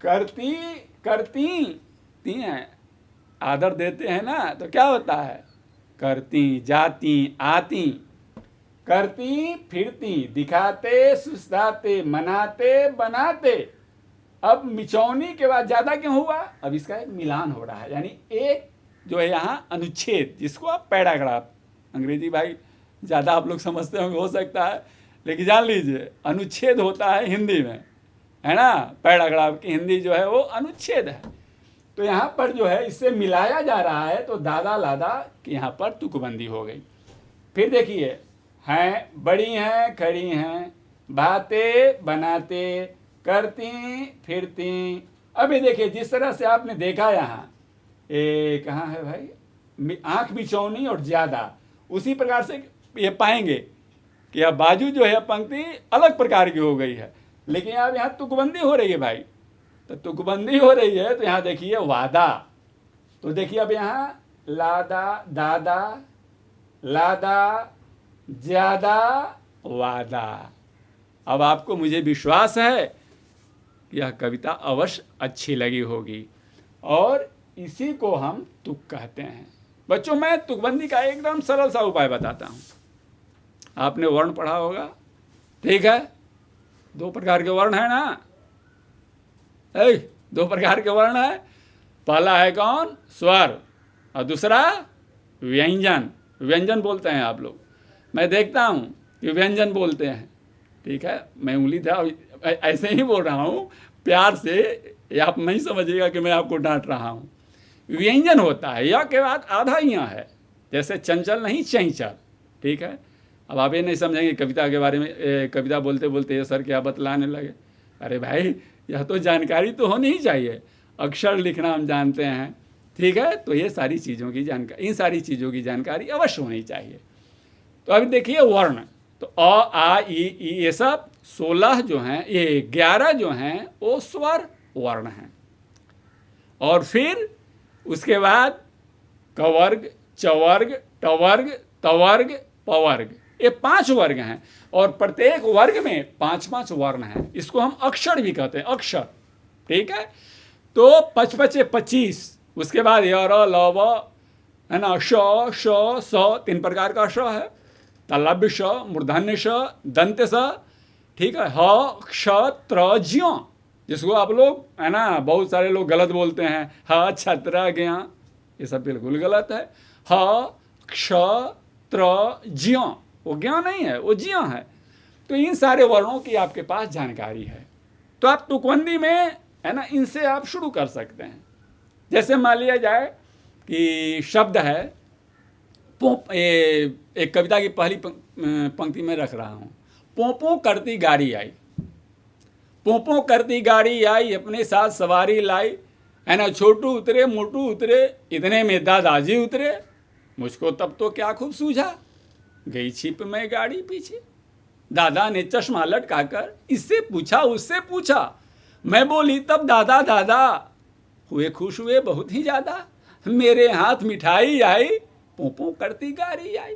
[SPEAKER 1] करती करती ती है, आदर देते हैं ना तो क्या होता है, करती जाती आती, करती फिरती, दिखाते सुस्ताते, मनाते बनाते। अब मिचौनी के बाद ज्यादा क्यों हुआ? अब इसका एक मिलान हो रहा है, यानी एक जो है यहाँ अनुच्छेद, जिसको आप पैराग्राफ, अंग्रेजी भाई ज्यादा आप लोग समझते होंगे हो सकता है, लेकिन जान लीजिए अनुच्छेद होता है हिंदी में, है ना। पैराग्राफ की हिंदी जो है वो अनुच्छेद है। तो यहाँ पर जो है इससे मिलाया जा रहा है, तो दादा लादा की यहाँ पर तुकबंदी हो गई। फिर देखिए हैं बड़ी हैं खड़ी हैं, बातें बनाते, करती फिरती। अभी देखिए जिस तरह से आपने देखा यहाँ, कहाँ है भाई, आंख बिचौनी और ज्यादा, उसी प्रकार से ये पाएंगे कि अब बाजू जो है पंक्ति अलग प्रकार की हो गई है, लेकिन अब यहाँ तुकबंदी हो रही है भाई। तो तुकबंदी हो रही है तो यहाँ देखिए वादा, तो देखिए अब यहाँ लादा दादा लादा ज्यादा वादा। अब आपको मुझे विश्वास है कि यह कविता अवश्य अच्छी लगी होगी, और इसी को हम तुक कहते हैं। बच्चों मैं तुकबंदी का एकदम सरल सा उपाय बताता हूँ। आपने वर्ण पढ़ा होगा, ठीक है, दो प्रकार के वर्ण है ना, दो प्रकार के वर्ण है। पहला है कौन, स्वर, और दूसरा व्यंजन। व्यंजन बोलते हैं आप लोग, मैं देखता हूँ कि व्यंजन बोलते हैं, ठीक है। मैं उंगली था ऐसे ही बोल रहा हूँ प्यार से, आप नहीं समझिएगा कि मैं आपको डांट रहा हूँ। व्यंजन होता है, यह के बाद आधा यहाँ है, जैसे चंचल नहीं चंचल, ठीक है। अब आप ये नहीं समझेंगे कविता के बारे में, कविता बोलते बोलते ये सर क्या बतलाने लगे। अरे भाई यह तो जानकारी तो होनी ही चाहिए, अक्षर लिखना हम जानते हैं, ठीक है। तो ये सारी चीज़ों की जानकारी, इन सारी चीज़ों की जानकारी अवश्य होनी चाहिए। तो अभी देखिए वर्ण, तो अ आ ई ये सब 16 जो हैं, ये 11 जो हैं वो स्वर वर्ण हैं। और फिर उसके बाद कवर्ग, चवर्ग, टवर्ग, तवर्ग, पवर्ग, ये 5 वर्ग हैं, और प्रत्येक वर्ग में 5-5 वर्ण हैं। इसको हम अक्षर भी कहते हैं, अक्षर, ठीक है। तो 5-5 25, उसके बाद य र ल व, है ना, श श स, 3 प्रकार का श है, तलव्य श, मूर्धन्य श, दंत्य स, ठीक है। ह क्ष त्र ज्यों, जिसको आप लोग, है ना, बहुत सारे लोग गलत बोलते हैं, ह छत्र ज्ञ, ये सब बिल्कुल गलत है। ह क्ष त्र ज्यों, वो ज्ञ नहीं है, वो ज्यों है। तो इन सारे वर्णों की आपके पास जानकारी है, तो आप तुकबंदी में, है ना, इनसे आप शुरू कर सकते हैं। जैसे मान लिया जाए कि शब्द है एक कविता की पहली पंक्ति में रख रहा हूँ। पोंपों करती गाड़ी आई, पोंपों करती गाड़ी आई, अपने साथ सवारी लाई, है ना। छोटू उतरे मोटू उतरे, इतने में दादाजी उतरे, मुझको तब तो क्या खूब सूझा, गई छिप में गाड़ी पीछे। दादा ने चश्मा लटकाकर इससे पूछा उससे पूछा, मैं बोली तब दादा दादा, हुए खुश हुए बहुत ही ज़्यादा, मेरे हाथ मिठाई आई, पोंपों करती गाड़ी आई।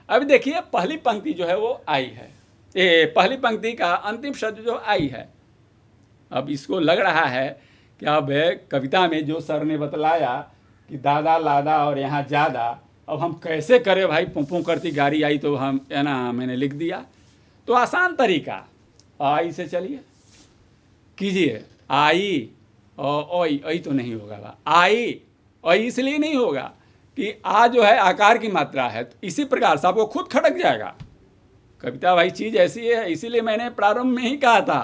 [SPEAKER 1] अब देखिए पहली पंक्ति जो है वो आई है, पहली पंक्ति का अंतिम शब्द जो आई है। अब इसको लग रहा है कि अब कविता में जो सर ने बतलाया कि दादा लादा और यहाँ ज़्यादा, अब हम कैसे करें भाई, पोंपों करती गाड़ी आई तो हम, है ना, मैंने लिख दिया। तो आसान तरीका, आई से चलिए कीजिए, आई और आई तो नहीं होगा, आई और इसलिए नहीं होगा कि आ जो है आकार की मात्रा है, तो इसी प्रकार से आपको खुद खटक जाएगा। कविता भाई चीज़ ऐसी है, इसीलिए मैंने प्रारंभ में ही कहा था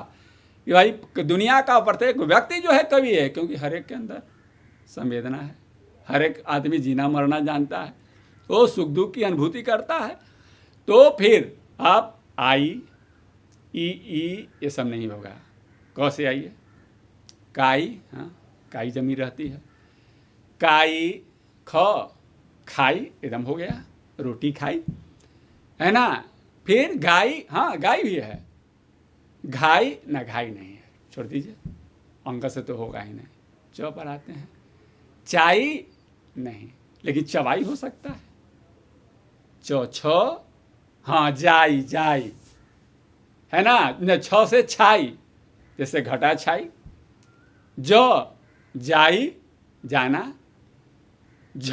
[SPEAKER 1] कि भाई दुनिया का प्रत्येक व्यक्ति जो है कवि है, क्योंकि हर एक के अंदर संवेदना है, हर एक आदमी जीना मरना जानता है, वो सुख दुख की अनुभूति करता है। तो फिर आप आई ई ये सब नहीं होगा, क से आइए, काई, हाँ काई जमी रहती है, काई ख, खाई एकदम हो गया, रोटी खाई, है ना। फिर गाई, हाँ गाय भी है, घाई ना घाई नहीं है, छोड़ दीजिए, अंक से तो होगा ही नहीं। च पर आते हैं, चाई नहीं, लेकिन चवाई हो सकता है, च छ, हाँ जाई जाई, है ना, न छ से छाई, जैसे घटा छाई, ज जाई जाना, झ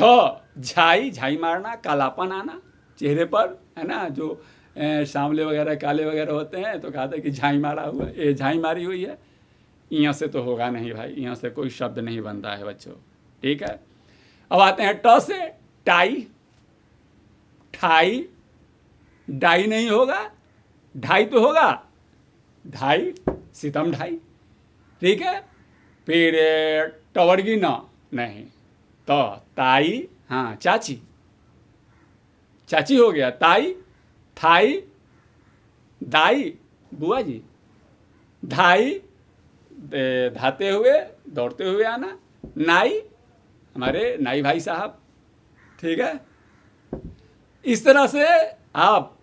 [SPEAKER 1] झाई झाई मारना, कालापन आना चेहरे पर, है ना, जो सांवले वगैरह काले वगैरह होते हैं तो कहते हैं कि झाई मारा हुआ, ये झाई मारी हुई है। यहाँ से तो होगा नहीं भाई, यहाँ से कोई शब्द नहीं बनता है बच्चों, ठीक है। अब आते हैं ट से, टाई, ठाई, डाई नहीं होगा, ढाई तो होगा, ढाई सितम ढाई, ठीक है। फिर टवर्गी न नहीं, तो ताई, हाँ चाची, चाची हो गया, ताई, थाई, दाई बुआ जी, धाई धाते हुए दौड़ते हुए आना, नाई हमारे नाई भाई साहब, ठीक है। इस तरह से आप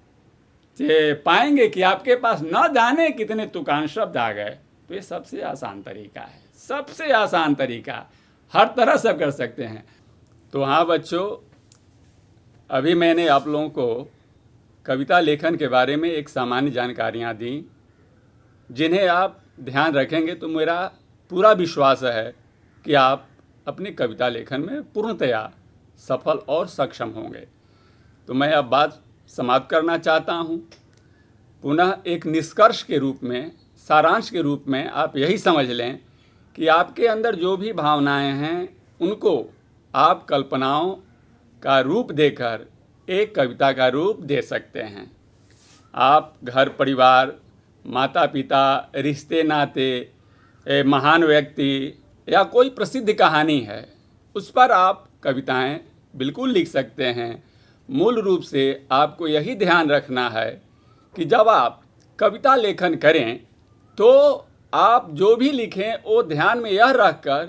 [SPEAKER 1] पाएंगे कि आपके पास न जाने कितने तुकान शब्द आ गए। तो ये सबसे आसान तरीका है, सबसे आसान तरीका, हर तरह से कर सकते हैं। तो हाँ बच्चों, अभी मैंने आप लोगों को कविता लेखन के बारे में एक सामान्य जानकारियाँ दी, जिन्हें आप ध्यान रखेंगे तो मेरा पूरा विश्वास है कि आप अपनी कविता लेखन में पूर्णतया सफल और सक्षम होंगे। तो मैं अब बात समाप्त करना चाहता हूँ। पुनः एक निष्कर्ष के रूप में, सारांश के रूप में आप यही समझ लें कि आपके अंदर जो भी भावनाएं हैं उनको आप कल्पनाओं का रूप देकर एक कविता का रूप दे सकते हैं। आप घर परिवार, माता पिता, रिश्ते नाते, महान व्यक्ति या कोई प्रसिद्ध कहानी है, उस पर आप कविताएं बिल्कुल लिख सकते हैं। मूल रूप से आपको यही ध्यान रखना है कि जब आप कविता लेखन करें तो आप जो भी लिखें वो ध्यान में यह रखकर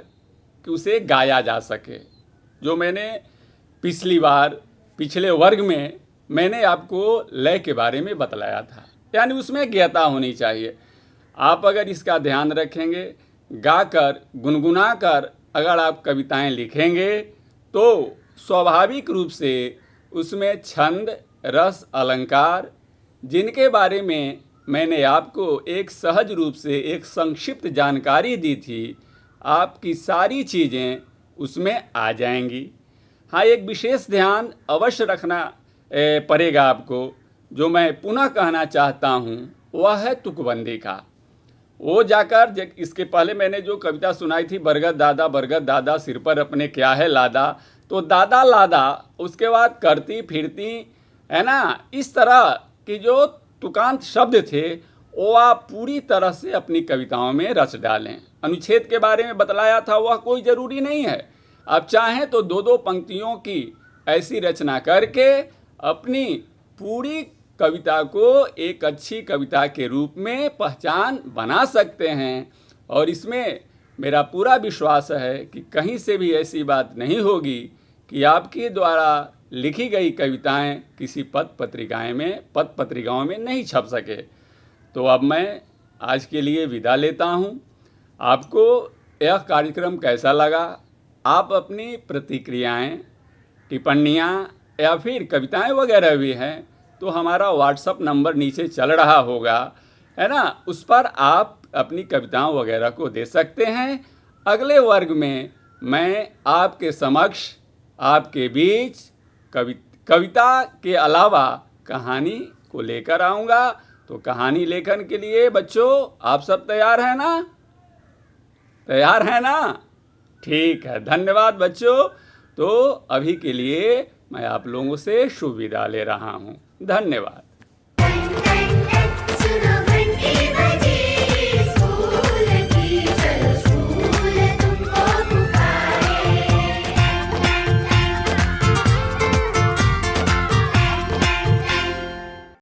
[SPEAKER 1] कि उसे गाया जा सके। जो मैंने पिछली बार पिछले वर्ग में मैंने आपको लय के बारे में बतलाया था, यानी उसमें ज्ञता होनी चाहिए। आप अगर इसका ध्यान रखेंगे, गाकर गुनगुनाकर अगर आप कविताएं लिखेंगे तो स्वाभाविक रूप से उसमें छंद, रस, अलंकार, जिनके बारे में मैंने आपको एक सहज रूप से एक संक्षिप्त जानकारी दी थी, आपकी सारी चीज़ें उसमें आ जाएंगी। हाँ, एक विशेष ध्यान अवश्य रखना पड़ेगा आपको, जो मैं पुनः कहना चाहता हूँ वह है तुकबंदी का। वो जाकर, इसके पहले मैंने जो कविता सुनाई थी, बरगद दादा सिर पर अपने क्या है लादा, तो दादा लादा उसके बाद करती फिरती, है ना, इस तरह की जो तुकांत शब्द थे वो आप पूरी तरह से अपनी कविताओं में रच डालें। अनुच्छेद के बारे में बतलाया था, वह कोई ज़रूरी नहीं है। आप चाहें तो दो दो पंक्तियों की ऐसी रचना करके अपनी पूरी कविता को एक अच्छी कविता के रूप में पहचान बना सकते हैं। और इसमें मेरा पूरा विश्वास है कि कहीं से भी ऐसी बात नहीं होगी कि आपके द्वारा लिखी गई कविताएं किसी पत्र पत्रिकाओं में नहीं छप सके। तो अब मैं आज के लिए विदा लेता हूं। आपको यह कार्यक्रम कैसा लगा? आप अपनी प्रतिक्रियाएं, टिप्पणियां या फिर कविताएं वगैरह भी हैं तो हमारा व्हाट्सएप नंबर नीचे चल रहा होगा, है ना, उस पर आप अपनी कविताओं वगैरह को दे सकते हैं। अगले वर्ग में मैं आपके समक्ष, आपके बीच कविता के अलावा कहानी को लेकर आऊँगा। तो कहानी लेखन के लिए बच्चों आप सब तैयार हैं ना? तैयार हैं ना? ठीक है, धन्यवाद बच्चों। तो अभी के लिए मैं आप लोगों से शुभ विदा ले रहा हूँ। धन्यवाद।